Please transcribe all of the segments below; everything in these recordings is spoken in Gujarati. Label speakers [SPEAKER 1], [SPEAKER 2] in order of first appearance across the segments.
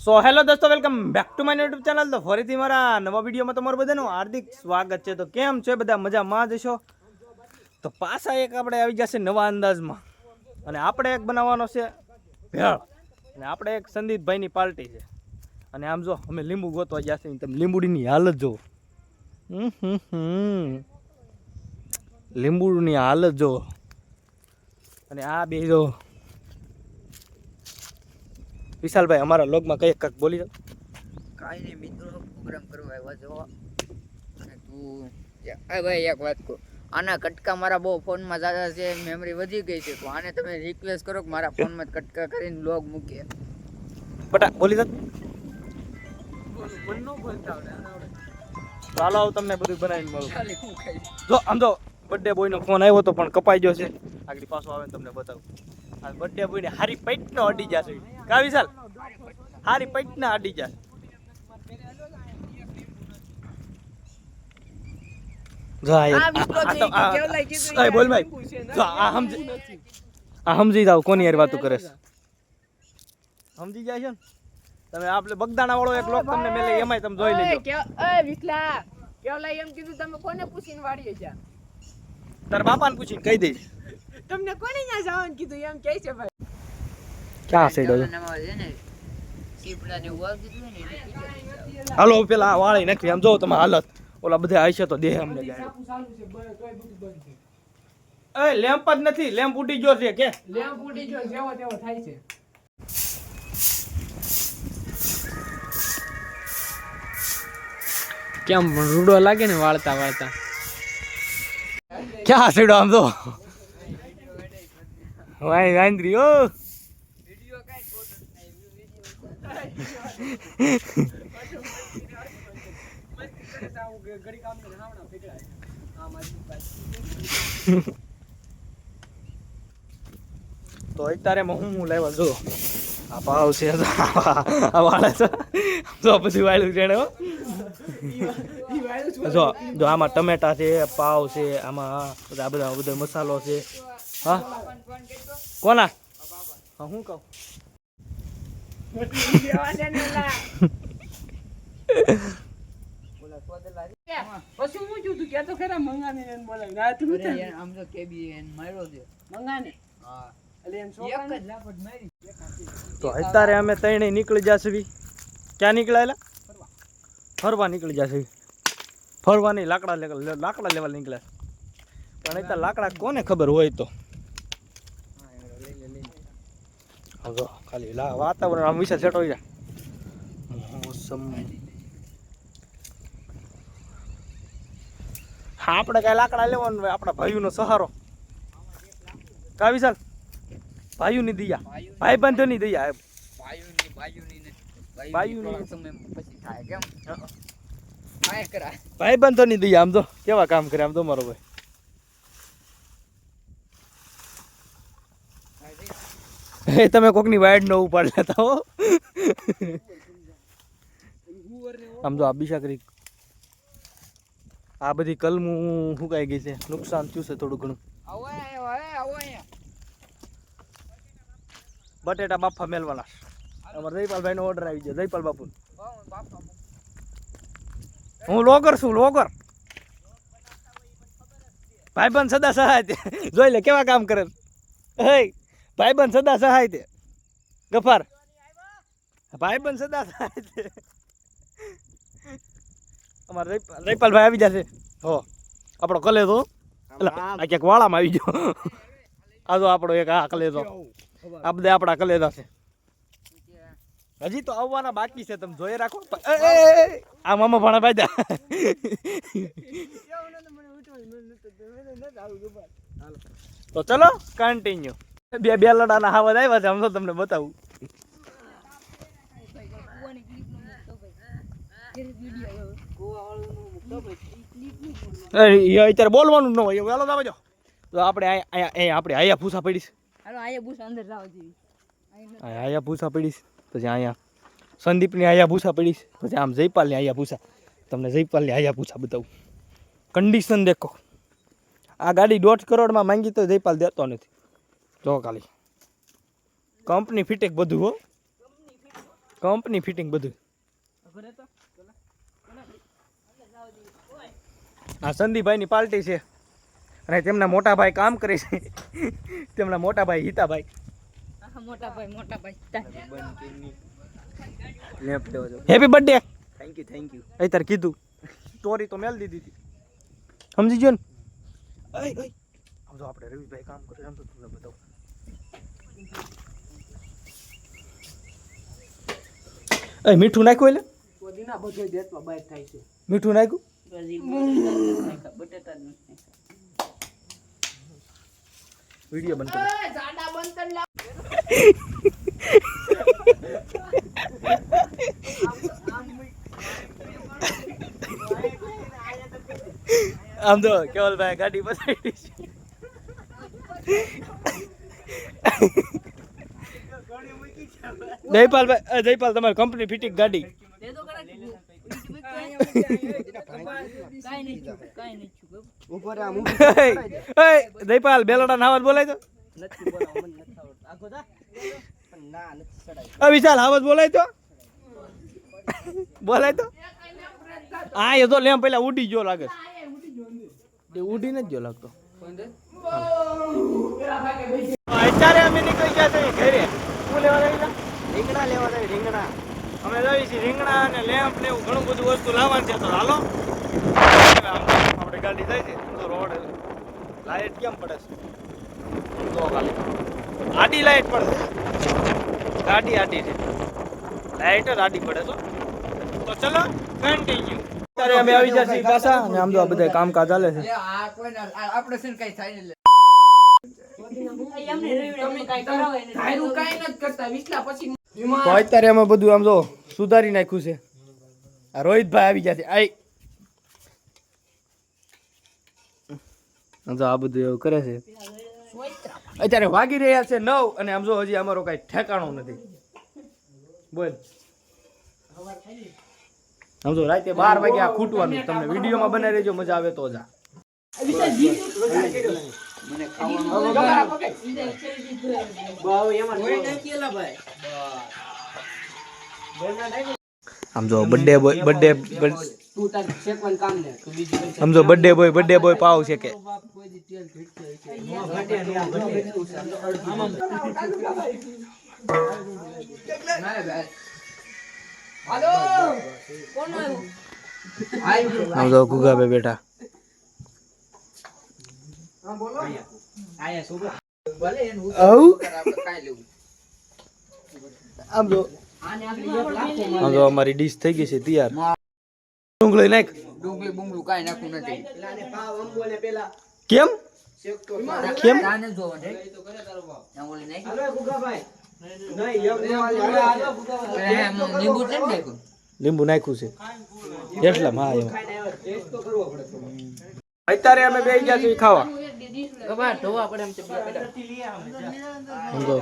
[SPEAKER 1] સો હેલો દોસ્તો, welcome back to my YouTube channel. તો ફરીથી મારા નવા વિડીયોમાં તમારું બધાનું હાર્દિક સ્વાગત છે. તો કેમ છે બધા, મજામાં જ છો? તો પાછા એક આપણે આવી જશે નવા અંદાજમાં, અને આપણે એક બનાવવાનો છે ભેળ, અને આપણે એક સંદીપભાઈની પાર્ટી છે. અને આમ જો અમે લીંબુ ગોતવા જશે, તમે લીંબુડીની હાલત જો, લીંબુની હાલત જો. અને આ બે જો વિશાલભાઈ અમારા લોગમાં કઈ કાક બોલી જાવ.
[SPEAKER 2] કાંઈ નહીં મિત્રો, પ્રોગ્રામ કરવા આવ્યા છો. અને તું ભાઈ એક વાત કહું, આના કટકા મારા બહુ ફોનમાં જ્યાદા છે, મેમરી વધી ગઈ છે. તો આને તમે રિક્વેસ્ટ કરો કે મારા ફોનમાં કટકા કરીને લોગ મૂકીએ.
[SPEAKER 1] બટા બોલી જાવ. ચાલો આવું તમને બધું બનાવીને મળું. જો આમ જો બર્થડે બોયનો ફોન આવ્યો હતો પણ કપાઈ ગયો છે. આગળ પાછો આવે તમને બતાવું. આ બર્થડે બોયને હારી પૈટનો અડી જશે. કા વિશાલ, હારી પૈટના અડી જશે. બોલ ભાઈ, આ સમજી જાવ કોની યાર વાતો કરે છે. સમજી જાય છે ને તમે. આપણે બગદાણા વાળો એક લોક તમને મેલે, એમાંય તમે જોઈ લેજો.
[SPEAKER 2] વિકલા કેવલા એમ કીધું, તમે કોને પૂછીને વાડીએ છે?
[SPEAKER 1] તારા બાપાને પૂછીને કહી દઈશ.
[SPEAKER 2] તમને કોને ત્યાં જવાનું કીધું એમ કહે છે ભાઈ?
[SPEAKER 1] ક્યાં સાઈડ
[SPEAKER 2] છે ને સીપડા ને ઉવા કીધું ને.
[SPEAKER 1] હાલો પેલા વાળી નાખી. આમ જો તમે હાલત, ઓલા બધા આવશે તો દેહ અમને જાય. એ લેમ્પ જ નથી, લેમ્પ ઉડી ગયો છે. કે
[SPEAKER 2] લેમ્પ ઉડી ગયો, જેવો તેવો થાય છે.
[SPEAKER 3] કેમ રૂડો લાગે ને વાળતા વાળતા.
[SPEAKER 1] ક્યાં સાઈડ આમ તો વાઈ વાંદરી ઓ. તો અત્યારે હું લાવ્યા જો આ ભાવ છે. આ વાળે છે જો બધું વાળું છે. જો જો આમાં ટમેટા છે, પાવ છે, આમાં આ બધો મસાલો છે. હા કોના? હા હું કહું તો અત્યારે અમે ત્રણે નીકળી જશે. ક્યાં નીકળાયેલા? ફરવા નીકળી જશે. ફરવાની લાકડા લેવા નીકળ્યા. પણ અત્યારે લાકડા કોને ખબર હોય તો જો ખાલી વાતાવરણ આમ વિશે સેટ હોય જાય. મોસમ આપણે કઈ લાકડા લેવાનું હોય, આપણા ભાઈઓનો સહારો. કા વિશાલ? ભાઈઓની દયા, ભાઈ બંધોની દયા. ભાઈ બંધોની દયા. આમ તો કેવા કામ કરે. આમ તો મારો ભાઈ તમે કોકની વાઈડ નો ઉપાડ લેતા હો. આમ તો આ બિશાકરી આ બધી કલમું સુકાઈ ગઈ છે, નુકસાન થયું છે થોડું ઘણું. બટેટા બાફા મેલવાના. અમારે જયપાલભાઈ નો ઓર્ડર આવી ગયો. જયપાલ બાપુ હું લોગર છું, લોગર. ભાઈબંધ સદા સહાય તે. જોઈ લે કેવા કામ કરે. ભાઈબંધ સદા સહાય તે. ગફાર ભાઈબંધ સદા સહાય તે. અમારે જયપાલભાઈ આવી જશે. હો આપણો કલેજો આ ક્યાંક વાળામાં આવી ગયો. આ તો આપણો એક આ કલેજો. આ બધા આપણા કલેજા છે. હજી તો આવવાના બાકી છે, તમે જોઈ રાખો. આ મામા ભાણા બાજા. તો ચલો કન્ટિન્યુ. બે લડાના હાવજ આવ્યા છે. આમ તો તમને બતાવું. અત્યારે બોલવાનું ન હોય. વેલો જાવ જો. તો આપણે આપણે આયા પૂછા પડીશ. આયા પૂછા પડીશ. પછી અહીંયા સંદીપની આયા પૂછા પડીશ. પછી આમ જયપાલની આયા પૂછા. તમને જયપાલની આયા પૂછા બતાવું. કન્ડિશન દેખો. આ ગાડી 1.5 કરોડમાં માંગી તો જયપાલ દેતો નથી. જો ખાલી કંપની ફિટેક બધું હો. કંપની ફિટિંગ બધું. આ સંદીપભાઈની પાર્ટી છે અને તેમના મોટા ભાઈ કામ કરે છે. તેમના મોટા ભાઈ હિતાભાઈ.
[SPEAKER 2] મોટા ભાઈ
[SPEAKER 1] હેપી બર્થડે.
[SPEAKER 4] થેન્ક યુ
[SPEAKER 1] અત્યારે કીધું સ્ટોરી તો મેલ દીધી હતી, સમજી ગયો ને. આમ તો આપણે રવિભાઈ કામ કરે આમ તો તમને બતાવું. મીઠું નાખ્યું એટલે
[SPEAKER 4] પોદીના બધો દેતમાં બહાર થાય છે.
[SPEAKER 1] મીઠું નાખ્યું. વિડીયો બંધ કરો.
[SPEAKER 4] જાડા બંધ કરી લા.
[SPEAKER 1] આમ તો કેવલભાઈ ગાડી બતાવી છે. જયપાલ તમારી કંપની ફિટિંગ ગાડી.
[SPEAKER 4] ઉપર આમ
[SPEAKER 1] જયપાલ બેલોડા નાવાજ બોલાય તો.
[SPEAKER 4] નથી બોલાવ મને નથી આવડતું. આગો જા. પણ ના નથી ચડાય.
[SPEAKER 1] વિશાલ હાવજ બોલાય તો. બોલાય તો. હા એ તો લેમ પેલા ઉડી ગયો લાગે છે. ઉડીને જ ગયો લાગતો. અત્યારે અમે નીકળી ગયા છે ઘરે. શું લેવા જઈએ?
[SPEAKER 4] રીંગણા લેવા જાય રીંગણા.
[SPEAKER 1] અમે જઈએ છીએ રીંગણા અને લેમ્પ ને એવું ઘણું બધું વસ્તુ લાવવાનું છે. તો હાલો આપણે ગાડી જાય છે તો રોડ લાઈટ કેમ પડે છે તો ખાલી આડી લાઈટ પડે છે. ગાડી આડી છે, લાઈટ જ આડી પડે છે. તો ચલો કન્ટિન્યુ. અત્યારે અમે આવી જઈએ છીએ પાછા અને આમ તો આ બધા કામકાજ ચાલે છે.
[SPEAKER 2] આ કોઈ આપણે છે ને કઈ થાય નહીં.
[SPEAKER 1] તો અત્યારે અમે બધું આમ જો સુધારી નાખ્યું છે. આ રોહિતભાઈ આવી ગયા છે. આમ તો આ બધું એવું કરે છે. અત્યારે વાગી રહ્યા છે 9 અને આમ જો હજી અમારો કઈ ઠેકાણો નથી. બોલ આમ જો રાતે 12 વાગે આ ખૂટવાનું. તમને વિડીયોમાં બનાવી રહેજો, મજા આવે તો જા.
[SPEAKER 2] મને ખાવાનું
[SPEAKER 1] આમ જો બર્થડે બોય
[SPEAKER 4] તું તાર શેકવાનું કામ ને તું બીજું
[SPEAKER 1] આમ જો બર્થડે બોય પાવ છે કે આમ જો ગુગા બે બેઠા.
[SPEAKER 4] આયા છોકરા
[SPEAKER 1] આમ જો અમારી ડીશ થઈ ગઈ છે તૈયાર. ડુંગળી નાખ.
[SPEAKER 2] ડુંગળી બુંગળું કાંઈ નાખવું નથી.
[SPEAKER 1] કેમ કેમ
[SPEAKER 2] આને જોવો ને ડુંગળી નાખી. લીંબુ છે ને નાખ્યું.
[SPEAKER 1] લીંબુ નાખ્યું છે એટલા હા એમ. અત્યારે અમે બે ગયા છીએ ખાવા.
[SPEAKER 4] ધોવા પડે એમ છે.
[SPEAKER 1] સમજો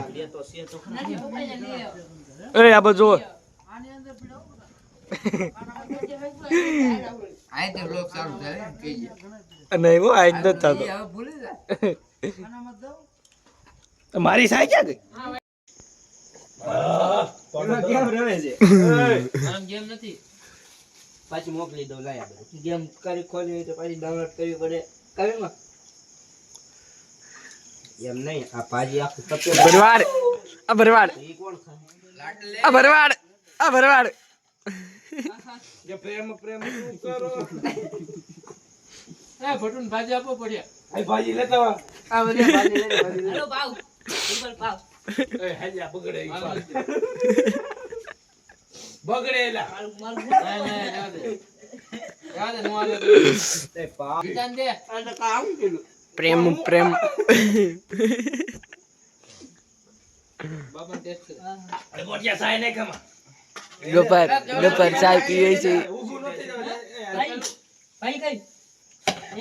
[SPEAKER 1] એ આ બધું
[SPEAKER 2] આ તે બ્લોગ ચાલુ થાય ને કહીએ.
[SPEAKER 1] નહીં હો આ જ નથી થતો.
[SPEAKER 2] હવે ભૂલી જા.
[SPEAKER 1] મારી સાઈ ક્યાં ગઈ?
[SPEAKER 4] કેમ રમે છે? આમ ગેમ નથી. પાછી મોકલી દઉં લાયા બધું. ગેમ કરી ખોલી હોય તો પાછી ડાઉનલોડ કરવી પડે. કરે માં એમ નહીં. આ પાજી આખું સફેદ
[SPEAKER 1] ભરવાડ આ ભરવાડ
[SPEAKER 4] ઈ કોણ ખાય?
[SPEAKER 1] આ ભરવાડ આ ભરવાડ
[SPEAKER 4] જે પ્રેમ શું કરો?
[SPEAKER 3] એ ભટુન ભાજી આપો પડ્યા.
[SPEAKER 1] આ ભાજી લેતા આવ.
[SPEAKER 4] આ બધી પાજી લઈને પાજી લઈને.
[SPEAKER 3] હેલો ભાવ ઉપર ભાવ એ હેલ્યા બગડે બગડેલા યાદ નો આલે
[SPEAKER 4] એ પા
[SPEAKER 3] વિધાન દે
[SPEAKER 4] આ તો કામ કીધું.
[SPEAKER 1] પ્રેમ
[SPEAKER 3] બાબા ટેસ્ટ કરે
[SPEAKER 1] અરે મોટિયા સાય નહીં ખમા.
[SPEAKER 4] ગોપાલ ચાય પીવે છે.
[SPEAKER 1] ઊભું નથી
[SPEAKER 5] ભાઈ કઈ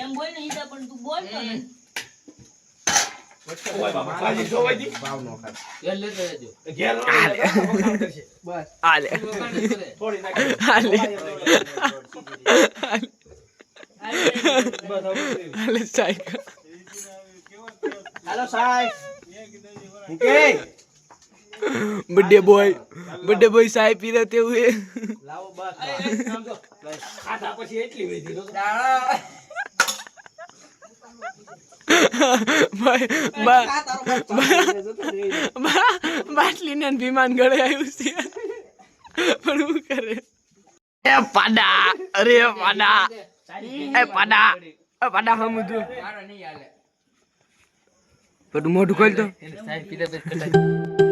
[SPEAKER 5] એમ બોલ ને ઈદા પણ તું બોલ તો ને
[SPEAKER 1] ઓય બાપા ભાજી જોવાઈ દી.
[SPEAKER 4] ભાવ નો ખાય.
[SPEAKER 3] એ લેતો રહેજો
[SPEAKER 1] ઘેર નો કામ કરશે.
[SPEAKER 4] બસ
[SPEAKER 1] આલે
[SPEAKER 3] વખાણ જ કરે
[SPEAKER 1] થોડી નાખી.
[SPEAKER 5] હાલે સાયકલ
[SPEAKER 4] હાલો સાહેબ. ઓકે બર્થડે બોય સાહેબ પી રહેતે હુએ
[SPEAKER 1] લાવો બસ સમજો ખાધા પછી એટલી વધી તો
[SPEAKER 4] બાટલી ને વિમાન ગળે આવ્યું છે પણ શું કરે એ પાડા અરે પાડા એ પાડા હમ તું
[SPEAKER 2] મારો નહીં હાલે
[SPEAKER 4] પણ મોઢું ખોલ તો
[SPEAKER 3] સાહેબ પીધા પછી કટાઈ.